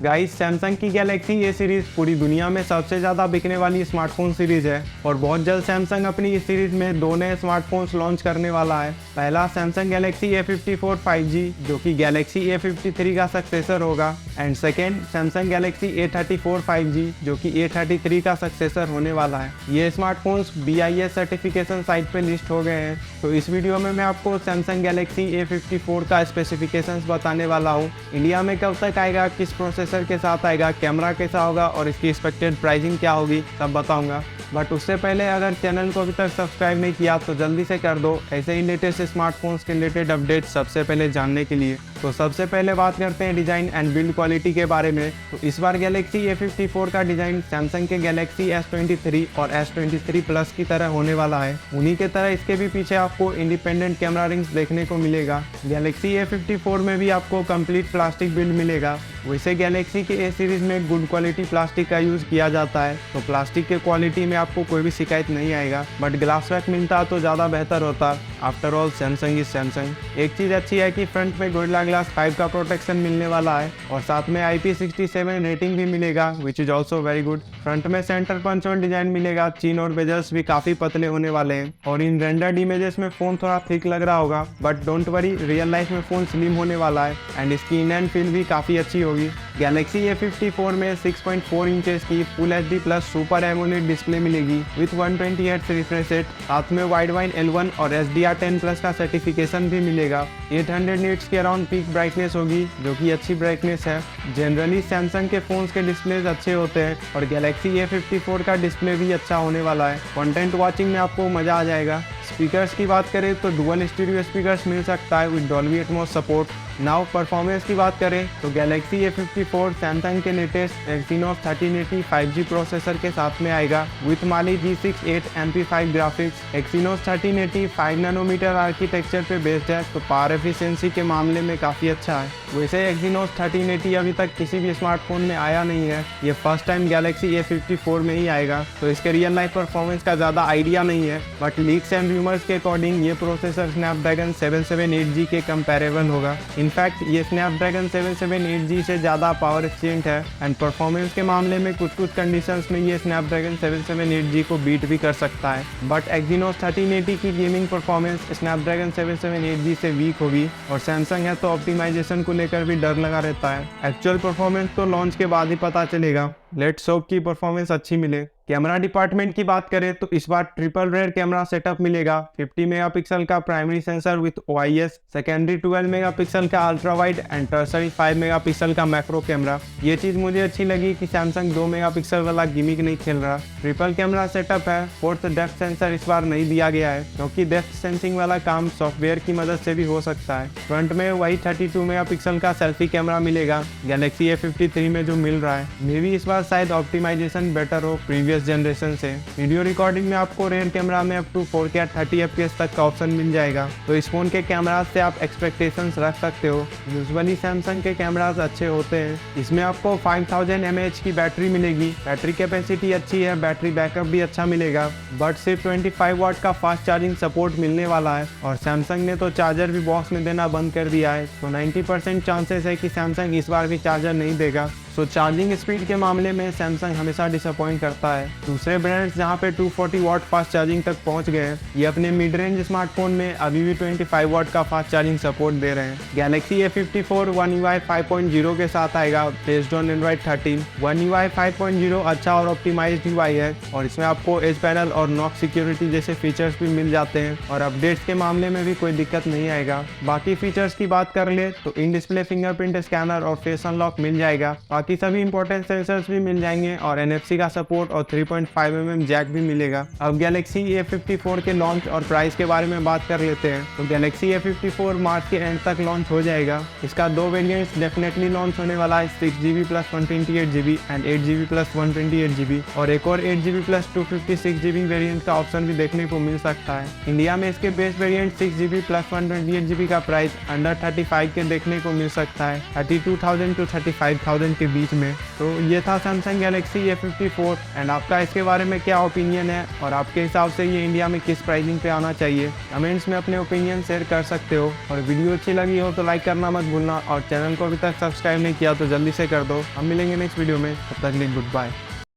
Guys, Samsung की Galaxy A series पूरी दुनिया में सबसे ज़्यादा बिकने वाली स्मार्टफोन सीरीज है और बहुत जल्द सैमसंग अपनी इस सीरीज में दो नए स्मार्टफोन्स लॉन्च करने वाला है। पहला सैमसंग गैलेक्सी A54 5G जो कि गैलेक्सी A53 का सक्सेसर होगा and second Samsung Galaxy A34 5G जो कि A33 का सक्सेसर होने वाला है। ये स्मार्टफोन्स BIS सर्टिफिकेशन साइट पे लिस्ट हो गए हैं। तो इस वीडियो में मैं आपको सैमसंग गैलेक्सी A54 का स्पेसिफिकेशंस बताने वाला हूँ। इंडिया में कब तक आएगा, किस प्रोसेसर के साथ आएगा, कैमरा कैसा होगा और इसकी एक्सपेक्टेड प्राइसिंग क्या होगी, सब बताऊंगा। बट उससे पहले अगर चैनल को अभी तक सब्सक्राइब नहीं किया तो जल्दी से कर दो, ऐसे ही लेटेस्ट स्मार्टफोन्स के रिलेटेड अपडेट सबसे पहले जानने के लिए। तो सबसे पहले बात करते हैं डिज़ाइन एंड बिल्ड क्वालिटी के बारे में। तो इस बार गैलेक्सी A54 का डिज़ाइन सैमसंग के गैलेक्सी S23 और S23 प्लस की तरह होने वाला है। उन्हीं के तरह इसके भी पीछे आपको इंडिपेंडेंट कैमरा रिंग्स देखने को मिलेगा। गैलेक्सी A54 में भी आपको कंप्लीट प्लास्टिक बिल्ड मिलेगा। वैसे गैलेक्सी के ए सीरीज में गुड क्वालिटी प्लास्टिक का यूज़ किया जाता है, तो प्लास्टिक के क्वालिटी में आपको कोई भी शिकायत नहीं आएगा। बट ग्लास बैक मिलता तो ज़्यादा बेहतर होता। After all Samsung is Samsung. एक चीज़ अच्छी है कि फ्रंट में गोरिल्ला ग्लास 5 का प्रोटेक्शन मिलने वाला है और साथ में IP67 रेटिंग भी मिलेगा, which is also very good. Front में सेंटर पंच होल डिजाइन मिलेगा, चीन और बेजल्स भी काफ़ी पतले होने वाले हैं और इन रेंडर्ड इमेजेस में फ़ोन थोड़ा थिक लग रहा होगा, but don't worry, real life में फ़ोन स्लिम होने वाला है एंड इसकी इन एंड फील भी काफ़ी अच्छी होगी। गैलेक्सी A54 में 6.4 इंचेस की full HD plus super AMOLED display मिलेगी विथ 120 हर्ट्ज रिफ्रेश रेट। साथ में वाइड वाइन L1 और SDR10 प्लस का सर्टिफिकेशन भी मिलेगा। 800 निट्स के अराउंड पीक ब्राइटनेस होगी जो कि अच्छी ब्राइटनेस है। जनरली सैमसंग के फोन्स के डिस्प्लेज अच्छे होते हैं और गैलेक्सी A54 का डिस्प्ले भी अच्छा होने वाला है। कंटेंट वॉचिंग में आपको मज़ा आ जाएगा। स्पीकर्स की बात करें तो डुअल स्टीरियो स्पीकर्स मिल सकता है with Dolby Atmos support. Now performance की बात करें तो गैलेक्सी A54 सैमसंग के लेटेस्ट एक्सिनोस 1380 5G प्रोसेसर के साथ में आएगा with Mali G6 8MP5 graphics. Exynos 1380 5 nanometre architecture पे बेस्ड है, तो पावर एफिशिएंसी के मामले में काफ़ी अच्छा है। वैसे एक्सिनोस 1380 अभी तक किसी भी स्मार्टफोन में आया नहीं है, ये फर्स्ट टाइम गैलेक्सी A54 में ही आएगा, तो इसके रियल लाइफ परफॉर्मेंस का ज़्यादा आइडिया नहीं है। बट लीक्स एंड रूमर्स के अकॉर्डिंग ये प्रोसेसर स्नैपड्रैगन 778G के कंपेरेबल होगा। इनफैक्ट ये स्नैपड्रैगन 778G से ज़्यादा पावर एफिशिएंट है एंड परफॉर्मेंस के मामले में कुछ कंडीशंस में ये स्नैपड्रैगन 778G को बीट भी कर सकता है। बट एक्सिनोस 1380 की गेमिंग परफॉर्मेंस स्नैपड्रैगन 778G से वीक होगी और सैमसंग है तो ऑप्टिमाइजेशन को लेकर भी डर लगा रहता है। एक्चुअल परफॉर्मेंस तो लॉन्च के बाद ही पता चलेगा। लेट्स होप की परफॉर्मेंस अच्छी मिले। कैमरा डिपार्टमेंट की बात करें तो इस बार ट्रिपल रेयर कैमरा सेटअप मिलेगा। 50 मेगापिक्सल का primary sensor with OIS, secondary 12 megapixel का ultra wide and tertiary 5 megapixel का मैक्रो कैमरा। ये चीज़ मुझे अच्छी लगी कि सैमसंग 2 मेगापिक्सल वाला गिमिक नहीं खेल रहा। ट्रिपल कैमरा सेटअप है। फोर्थ डेप्थ सेंसर इस बार नहीं दिया गया है क्योंकि डेप्थ सेंसिंग वाला काम सॉफ्टवेयर की मदद से भी हो सकता है। फ्रंट में वही 32 मेगापिक्सल का सेल्फी कैमरा मिलेगा गैलेक्सी A53 में जो मिल रहा है। मे बी इस बार शायद ऑप्टिमाइजेशन बेटर हो प्रीवियस जनरेशन से। वीडियो रिकॉर्डिंग में आपको रेयर कैमरा में अप टू 4K 30 FPS तक का ऑप्शन मिल जाएगा, तो इस फोन के कैमराज से आप एक्सपेक्टेशंस रख सकते हो। यूजुअली सैमसंग के कैमराज अच्छे होते हैं। इसमें आपको 5000 mAh की बैटरी मिलेगी। बैटरी कैपेसिटी अच्छी है, बैटरी बैकअप भी अच्छा मिलेगा, बट सिर्फ 25 वाट का फास्ट चार्जिंग सपोर्ट मिलने वाला है और सैमसंग ने तो चार्जर भी बॉक्स में देना बंद कर दिया है, तो 90% चांसेस है कि सैमसंग इस बार भी चार्जर नहीं देगा। तो चार्जिंग स्पीड के मामले में सैमसंग हमेशा डिसअपॉइंट करता है। दूसरे ब्रांड्स जहां पे 240 वाट फास्ट चार्जिंग तक पहुंच गए हैं, ये अपने मिड रेंज स्मार्टफोन में अभी भी 25 वाट का फास्ट चार्जिंग सपोर्ट दे रहे हैं। गैलेक्सी A54 One UI 5.0 के साथ आएगा based on Android 13। One UI 5.0 अच्छा और ऑप्टिमाइज्ड UI है और इसमें आपको एज पैनल और नॉक सिक्योरिटी जैसे फीचर्स भी मिल जाते हैं और अपडेट्स के मामले में भी कोई दिक्कत नहीं आएगा। बाकी फीचर्स की बात कर ले तो इन डिस्प्ले फिंगरप्रिंट स्कैनर और फेस अनलॉक मिल जाएगा। बाकी सभी इंपॉर्टेंट सेंसर्स भी मिल जाएंगे और NFC का सपोर्ट और 3.5mm जैक भी मिलेगा। अब गैलेक्सी A54 के लॉन्च और प्राइस के बारे में बात कर लेते हैं। तो गैलेक्सी A54 मार्च के एंड तक लॉन्च हो जाएगा। इसका 2 वेरिएंट्स डेफिनेटली लॉन्च होने वाला है, 6GB plus 128GB and 8GB plus 128GB, और एक और 8GB प्लस 256GB वेरिएंट का ऑप्शन भी देखने को मिल सकता है। इंडिया में इसके base variant 6GB plus 128GB का प्राइस अंडर 35 के देखने को मिल सकता है, 32,000 to 35,000 के बीच में। तो ये था सैमसंग गैलेक्सी A54 एंड आपका इसके बारे में क्या ओपिनियन है और आपके हिसाब से ये इंडिया में किस प्राइसिंग पे आना चाहिए, कमेंट्स में अपने ओपिनियन शेयर कर सकते हो। और वीडियो अच्छी लगी हो तो लाइक करना मत भूलना और चैनल को अभी तक सब्सक्राइब नहीं किया तो जल्दी से कर दो। हम मिलेंगे नेक्स्ट वीडियो में, तब तक के लिए गुड बाय।